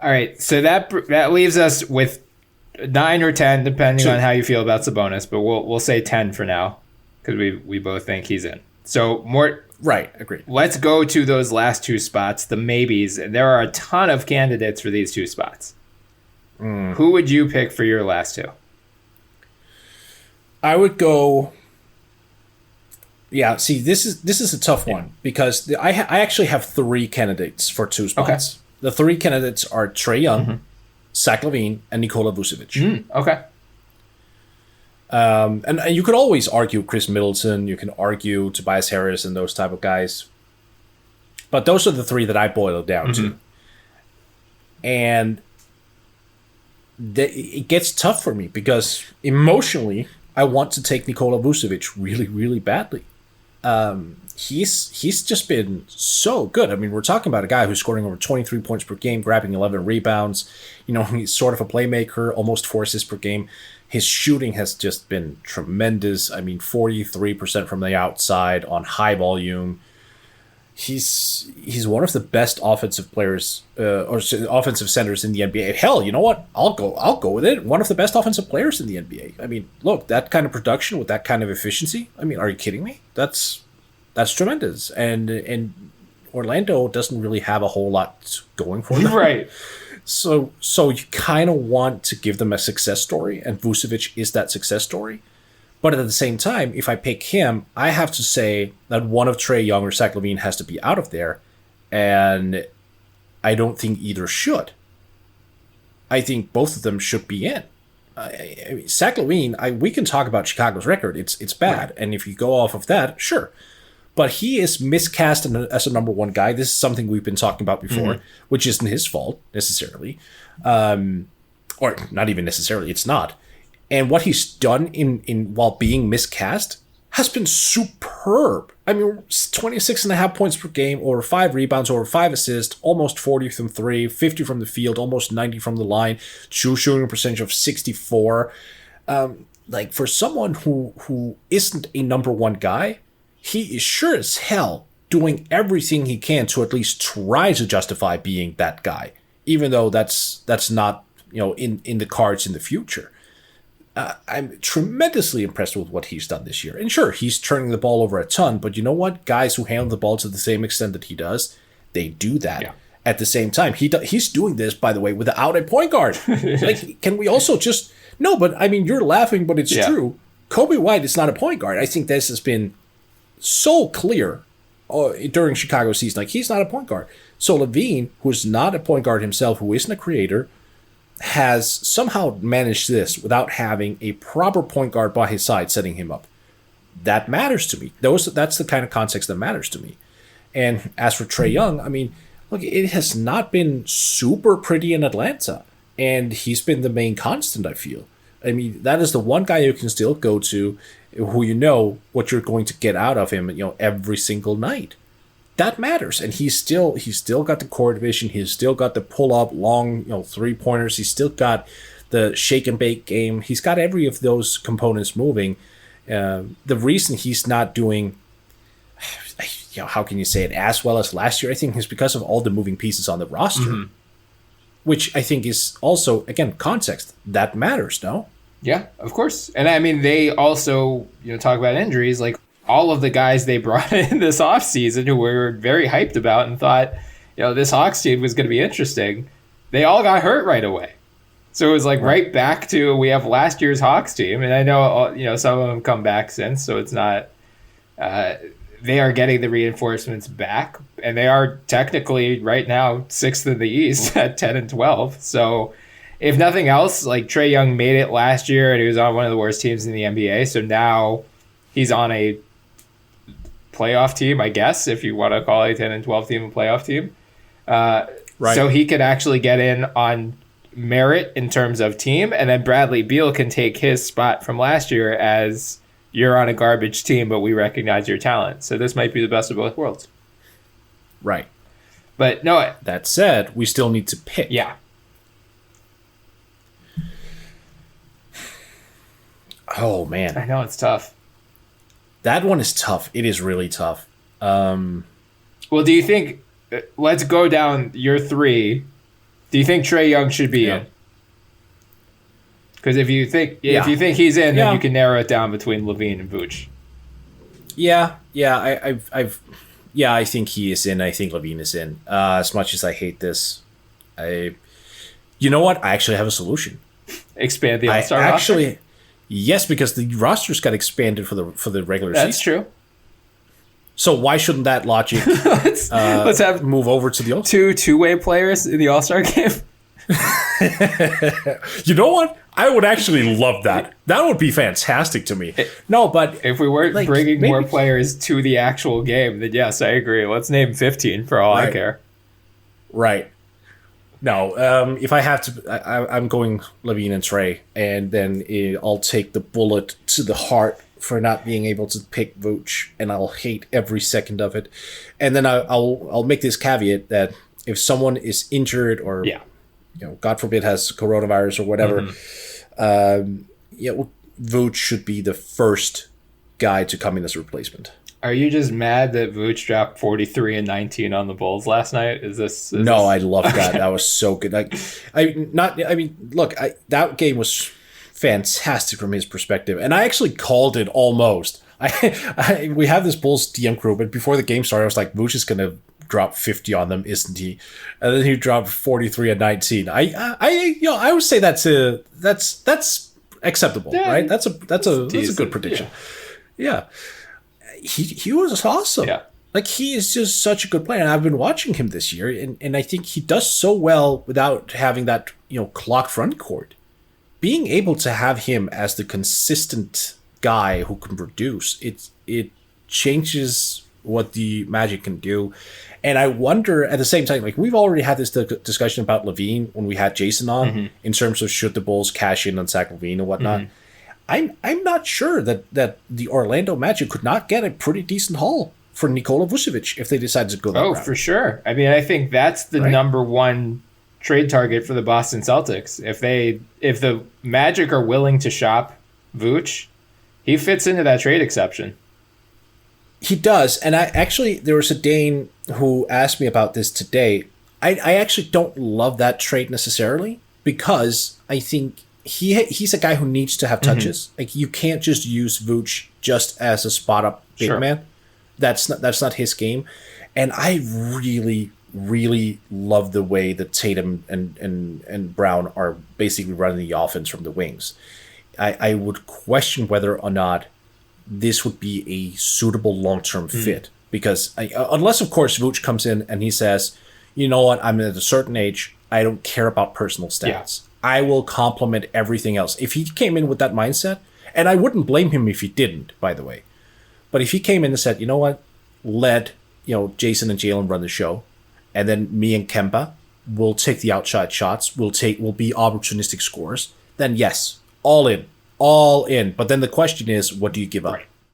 All right, so that leaves us with 9 or 10, depending on how you feel about Sabonis. But we'll say 10 for now because we both think he's in. So right, agreed. Let's go to those last 2 spots, the maybes. There are a ton of candidates for these 2 spots. Who would you pick for your last 2? I would go. Yeah, see, this is a tough one because I actually have 3 candidates for 2 spots. Okay. The 3 candidates are Trae Young, Zach Lavine, and Nikola Vučević. Okay. And you could always argue Chris Middleton. You can argue Tobias Harris and those type of guys. But those are the 3 that I boiled down to. And it gets tough for me because emotionally, I want to take Nikola Vučević really, really badly. He's just been so good. I mean, we're talking about a guy who's scoring over 23 points per game, grabbing 11 rebounds. He's sort of a playmaker, almost 4 assists per game. His shooting has just been tremendous. I mean, 43% from the outside on high volume. He's one of the best offensive players or offensive centers in the NBA. Hell, you know what? I'll go with it. One of the best offensive players in the NBA. I mean, look, that kind of production with that kind of efficiency. I mean, are you kidding me? That's tremendous. And Orlando doesn't really have a whole lot going for them. Right. So you kind of want to give them a success story, and Vučević is that success story. But at the same time, if I pick him, I have to say that one of Trae Young or Zach Lavine has to be out of there, and I don't think either should. I think both of them should be in. I mean, Zach Lavine, we can talk about Chicago's record. It's bad, and if you go off of that, sure. But he is miscast as a number 1 guy. This is something we've been talking about before, which isn't his fault necessarily, or not even necessarily. It's not. And what he's done in while being miscast has been superb. I mean, 26.5 points per game, over 5 rebounds, over 5 assists, almost 40 from 3, 50 from the field, almost 90 from the line, shooting percentage of 64. Like for someone who isn't a number 1 guy, he is sure as hell doing everything he can to at least try to justify being that guy, even though that's not in the cards in the future. I'm tremendously impressed with what he's done this year. And sure, he's turning the ball over a ton, but you know what? Guys who handle the ball to the same extent that he does, they do that. Yeah. At the same time, he's doing this, by the way, without a point guard. Like, can we also just... No, but I mean, you're laughing, but it's true. Kobe White is not a point guard. I think this has been so clear during Chicago's season. Like, he's not a point guard. So Lavine, who's not a point guard himself, who isn't a creator, has somehow managed this without having a proper point guard by his side setting him up. That matters to me. That's the kind of context that matters to me. And as for Trae Young, I mean, look, it has not been super pretty in Atlanta, and he's been the main constant, I feel. I mean, that is the one guy you can still go to who you know what you're going to get out of him, every single night. That matters, and he's still got the court vision. He's still got the pull up long, 3-pointers. He's still got the shake and bake game. He's got every of those components moving. The reason he's not doing, how can you say it, as well as last year, I think is because of all the moving pieces on the roster, which I think is also, again, context that matters. No. Yeah, of course, and I mean they also talk about injuries like. All of the guys they brought in this offseason who we were very hyped about and thought, this Hawks team was going to be interesting, they all got hurt right away. So it was like right back to we have last year's Hawks team. And I know, some of them come back since, so it's not, they are getting the reinforcements back. And they are technically right now 6th in the East at 10-12. So if nothing else, like Trae Young made it last year and he was on one of the worst teams in the NBA. So now he's on a playoff team, I guess, if you want to call a 10-12 team a playoff team. Right. So he could actually get in on merit in terms of team, and then Bradley Beal can take his spot from last year as you're on a garbage team, but we recognize your talent. So this might be the best of both worlds. Right. But no. That said, we still need to pick. Yeah. Oh, man. I know, it's tough. That one is tough. It is really tough. Well, do you think, let's go down your 3, Do you think Trae Young should be in? Because if you think he's in, then you can narrow it down between Lavine and Vuč. I think he is in. I think Lavine is in. As much as I hate this, you know what? I actually have a solution. Expand the All-Star roster? Yes, because the rosters got expanded for the regular season. That's true. So why shouldn't that logic let's have move over to the All-Star? two-way players in the All-Star game? You know what? I would actually love that. That would be fantastic to me. No, but if we weren't bringing more players to the actual game, then yes, I agree. Let's name 15 for all I care. Right. No, if I have to, I'm going Lavine and Trae, and then I'll take the bullet to the heart for not being able to pick Vuč, and I'll hate every second of it. And then I'll make this caveat that if someone is injured or God forbid has coronavirus or whatever, Vuč should be the first guy to come in as a replacement. Are you just mad that Vuč dropped 43 and 19 on the Bulls last night? I love that. That was so good. That game was fantastic from his perspective, and I actually called it almost. We have this Bulls DM crew, but before the game started, I was like, Vuč is gonna drop 50 on them, isn't he? And then he dropped 43 and 19. I would say that's acceptable, right? That's a good prediction. Yeah. He was awesome. Yeah. Like, he is just such a good player, and I've been watching him this year, and I think he does so well without having that clock front court. Being able to have him as the consistent guy who can produce, it changes what the Magic can do. And I wonder at the same time, like, we've already had this discussion about Lavine when we had Jason on, in terms of should the Bulls cash in on Zach Lavine and whatnot. I'm not sure that the Orlando Magic could not get a pretty decent haul for Nikola Vučević if they decided to go that route. Oh, for sure. I mean, I think that's the number one trade target for the Boston Celtics. If the Magic are willing to shop Vuč, he fits into that trade exception. He does, and there was a Dane who asked me about this today. I actually don't love that trade necessarily, because I think he's a guy who needs to have touches. Like, you can't just use Vuč just as a spot up big man. That's not his game. And I really, really love the way that Tatum and Brown are basically running the offense from the wings. I would question whether or not this would be a suitable long-term fit, because unless, of course, Vuč comes in and he says, you know what, I'm at a certain age, I don't care about personal stats. I will complement everything else. If he came in with that mindset, and I wouldn't blame him if he didn't, by the way, but if he came in and said, you know what, let Jason and Jalen run the show, and then me and Kemba will take the outside shots, we'll be opportunistic scorers, then yes, all in. But then the question is, what do you give up?